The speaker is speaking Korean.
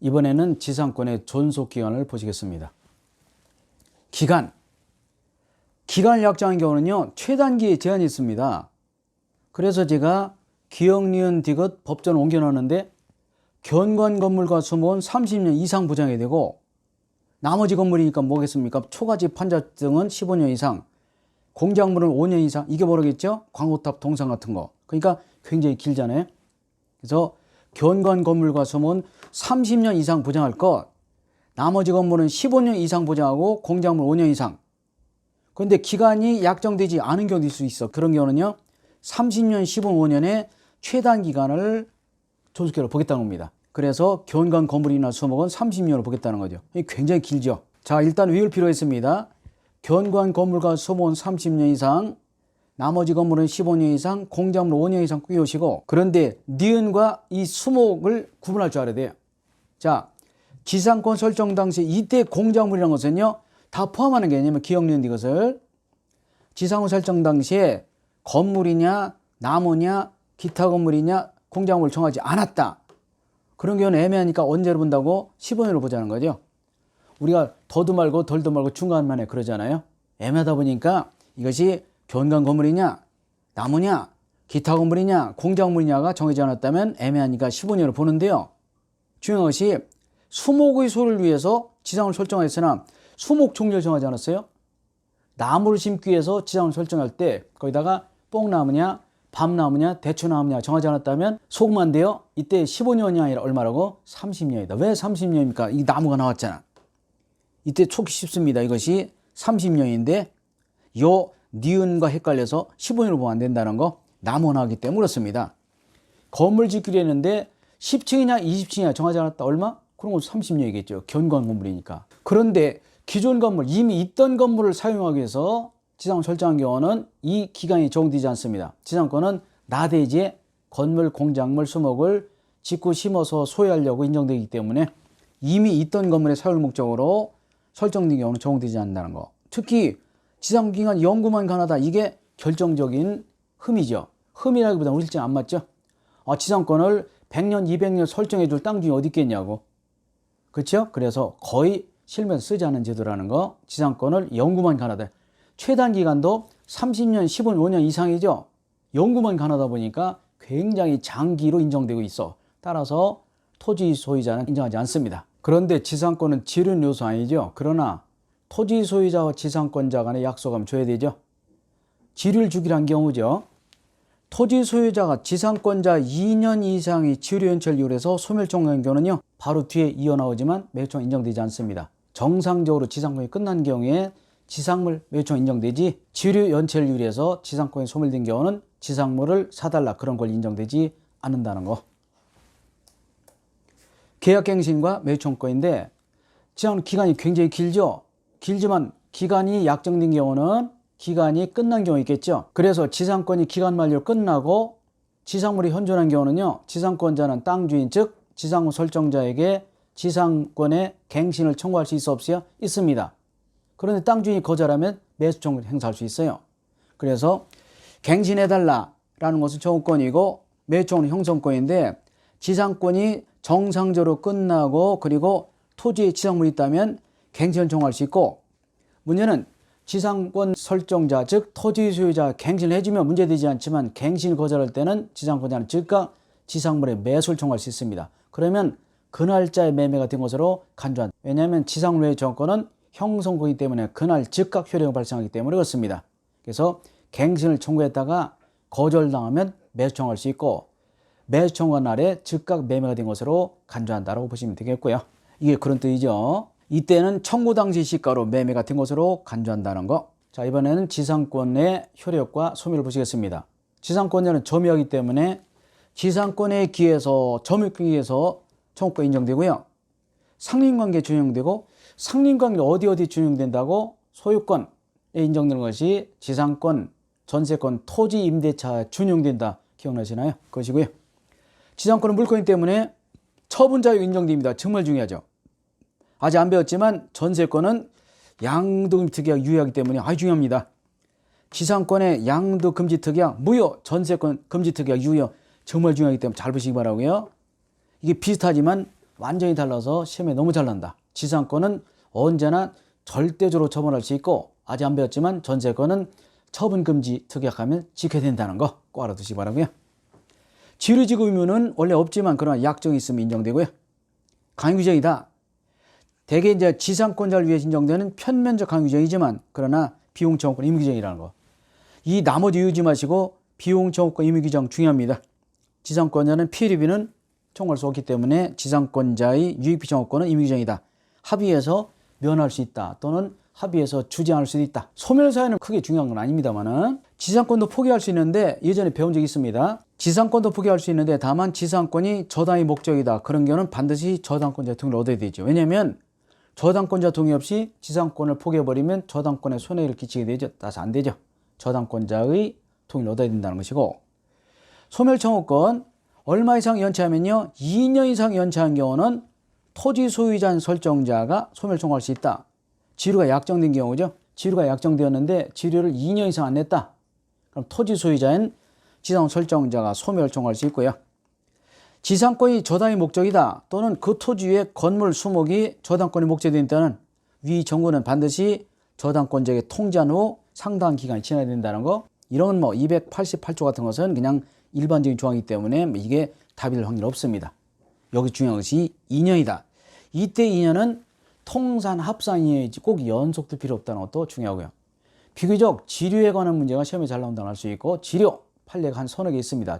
이번에는 지상권의 존속기간을 보시겠습니다. 기간을 약정한 경우는요, 최단기에 제한이 있습니다. 그래서 제가 기역, 니은, 디귿 법전을 옮겨놨는데 견관 건물과 수목은 30년 이상 보장해야 되고, 나머지 건물이니까 뭐겠습니까? 초가집, 판자 등은 15년 이상, 공작물은 5년 이상, 이게 뭐라겠죠? 광호탑, 동상 같은 거. 그러니까 굉장히 길잖아요. 그래서 견관 건물과 수목은 30년 이상 보장할 것, 나머지 건물은 15년 이상 보장하고 공작물 5년 이상. 그런데 기간이 약정되지 않은 경우도 있을 수 있어. 그런 경우는요, 30년, 15년의 최단 기간을 존속기간으로 보겠다는 겁니다. 그래서 견관 건물이나 수목은 30년으로 보겠다는 거죠. 굉장히 길죠. 자, 일단 외울 필요가 있습니다. 견관 건물과 수목은 30년 이상, 나머지 건물은 15년 이상, 공작물 5년 이상 꾸이시고, 그런데 니은과 이 수목을 구분할 줄 알아야 돼요. 자, 지상권 설정 당시 이때 공작물이라는 것은요, 다 포함하는 게 아니면 기역, 니은, 이것을 지상권 설정 당시에 건물이냐, 나무냐, 기타 건물이냐, 공작물을 정하지 않았다. 그런 경우는 애매하니까 언제로 본다고? 15년으로 보자는 거죠. 우리가 더도 말고 덜도 말고 중간만에 그러잖아요. 애매하다 보니까 이것이 견관 건물이냐, 나무냐, 기타 건물이냐, 공작물이냐가 정해지 않았다면 애매하니까 15년으로 보는데요. 중요한 것이 수목의 소를 위해서 지상을 설정했으나 수목 종류를 정하지 않았어요. 나무를 심기 위해서 지상을 설정할 때 거기다가 뽕나무냐, 밤나무냐, 대추나무냐 정하지 않았다면 속으면 안 돼요. 이때 15년이 아니라 얼마라고? 30년이다. 왜 30년입니까? 이 나무가 나왔잖아. 이때 촉이 쉽습니다. 이것이 30년인데 요 니은과 헷갈려서 15년으로 보면 안 된다는 거, 나무가 나왔기 때문에 그렇습니다. 건물 짓기로 했는데 10층이냐 20층이냐 정하지 않았다. 얼마? 그런 건 30년이겠죠. 견관 건물이니까. 그런데 기존 건물, 이미 있던 건물을 사용하기 위해서 지상을 설정한 경우는 이 기간이 적용되지 않습니다. 지상권은 나대지에 건물, 공작물, 수목을 짓고 심어서 소유하려고 인정되기 때문에 이미 있던 건물의 사용 목적으로 설정된 경우는 적용되지 않는다는 거. 특히 지상기간 연구만 가능하다. 이게 결정적인 흠이죠. 흠이라기보다는 우리 일정 안 맞죠? 지상권을 100년, 200년 설정해 줄 땅 중에 어디 있겠냐고. 그렇죠? 그래서 거의 실무에서 쓰지 않은 제도라는 거. 지상권을 연구만 가능하다. 최단 기간도 30년, 15년 이상이죠. 연구만 가능하다 보니까 굉장히 장기로 인정되고 있어. 따라서 토지 소유자는 인정하지 않습니다. 그런데 지상권은 지륜 요소 아니죠. 그러나 토지 소유자와 지상권자 간의 약속하면 줘야 되죠. 지류를 주기로 한 경우죠. 토지 소유자가 지상권자 2년 이상의 지류 연체를 이유해서 소멸종료한 경우는요, 바로 뒤에 이어나오지만 매수청 인정되지 않습니다. 정상적으로 지상권이 끝난 경우에 지상물 매수청 인정되지, 지류 연체를 이유해서 지상권이 소멸된 경우는 지상물을 사달라 그런 걸 인정되지 않는다는 거. 계약갱신과 매수청권인데 지상 기간이 굉장히 길죠. 길지만 기간이 약정된 경우는 기간이 끝난 경우 있겠죠. 그래서 지상권이 기간 만료 끝나고 지상물이 현존한 경우는요, 지상권자는 땅 주인 즉 지상권 설정자에게 지상권의 갱신을 청구할 수 있어 없어요? 있습니다. 그런데 땅 주인이 거절하면 매수청구를 행사할 수 있어요. 그래서 갱신해달라라는 것은 청구권이고 매수청구는 형성권인데, 지상권이 정상적으로 끝나고 그리고 토지에 지상물이 있다면 갱신을 청구할 수 있고, 문제는 지상권 설정자 즉 토지 소유자가 갱신을 해주면 문제되지 않지만 갱신을 거절할 때는 지상권자는 즉각 지상물의 매수를 청구할 수 있습니다. 그러면 그 날짜에 매매가 된 것으로 간주한다. 왜냐하면 지상물 매수 청구권은 형성권이기 때문에 그날 즉각 효력이 발생하기 때문에 그렇습니다. 그래서 갱신을 청구했다가 거절당하면 매수 청구할 수 있고, 매수 청구한 날에 즉각 매매가 된 것으로 간주한다라고 보시면 되겠고요. 이게 그런 뜻이죠. 이때는 청구 당시 시가로 매매가 된 것으로 간주한다는 거. 자, 이번에는 지상권의 효력과 소멸을 보시겠습니다. 지상권자는 점유하기 때문에 지상권에 기해서 점유권에 의해서 청구권 인정되고요. 상린관계 준용되고, 상린관계 어디 준용된다고? 소유권에 인정되는 것이 지상권, 전세권, 토지 임대차 준용된다. 기억나시나요? 그것이고요. 지상권은 물권이기 때문에 처분자유 인정됩니다. 정말 중요하죠. 아직 안 배웠지만 전세권은 양도금지특약 유예하기 때문에 아주 중요합니다. 지상권의 양도금지특약 무효, 전세권 금지특약 유효 정말 중요하기 때문에 잘 보시기 바라고요. 이게 비슷하지만 완전히 달라서 시험에 너무 잘 난다. 지상권은 언제나 절대적으로 처분할 수 있고, 아직 안 배웠지만 전세권은 처분금지 특약하면 지켜야 된다는 거 꼭 알아두시기 바라고요. 지류지구 의무는 원래 없지만 그러나 약정이 있으면 인정되고요. 강요규정이다. 대개 이제 지상권자를 위해 인정되는 편면적 강요규정이지만 그러나 비용청구권 의무규정이라는 거. 이 나머지 외우지 마시고 비용청구권 의무규정 중요합니다. 지상권자는 피해료비는 청구할 수 없기 때문에 지상권자의 유익비 청구권은 의무규정이다. 합의해서 면할 수 있다 또는 합의해서 주장할 수도 있다. 소멸사유는 크게 중요한 건 아닙니다만은 지상권도 포기할 수 있는데 예전에 배운 적이 있습니다. 지상권도 포기할 수 있는데 다만 지상권이 저당의 목적이다. 그런 경우는 반드시 저당권자 동의를 얻어야 되죠. 왜냐하면 저당권자 동의 없이 지상권을 포기해버리면 저당권에 손해를 끼치게 되죠. 따라서 안 되죠. 저당권자의 동의를 얻어야 된다는 것이고, 소멸청구권 얼마 이상 연체하면요 2년 이상 연체한 경우는 토지 소유자 설정자가 소멸청구할 수 있다. 지류가 약정된 경우죠. 지류가 약정되었는데 지류를 2년 이상 안 냈다. 그럼 토지 소유자인 지상 설정자가 소멸청구할 수 있고요. 지상권이 저당의 목적이다 또는 그 토지 위에 건물 수목이 저당권의 목적이 된다는 위 정보는 반드시 저당권자에게 통지한 후 상당한 기간이 지나야 된다는 거. 이런 288조 같은 것은 그냥 일반적인 조항이기 때문에 이게 답이 될 확률이 없습니다. 여기 중요한 것이 2년이다. 이때 2년은 통산 합산 2년이지 꼭 연속도 필요 없다는 것도 중요하고요. 비교적 지류에 관한 문제가 시험에 잘 나온다고 할 수 있고, 지류 판례가 한 서너 개 있습니다.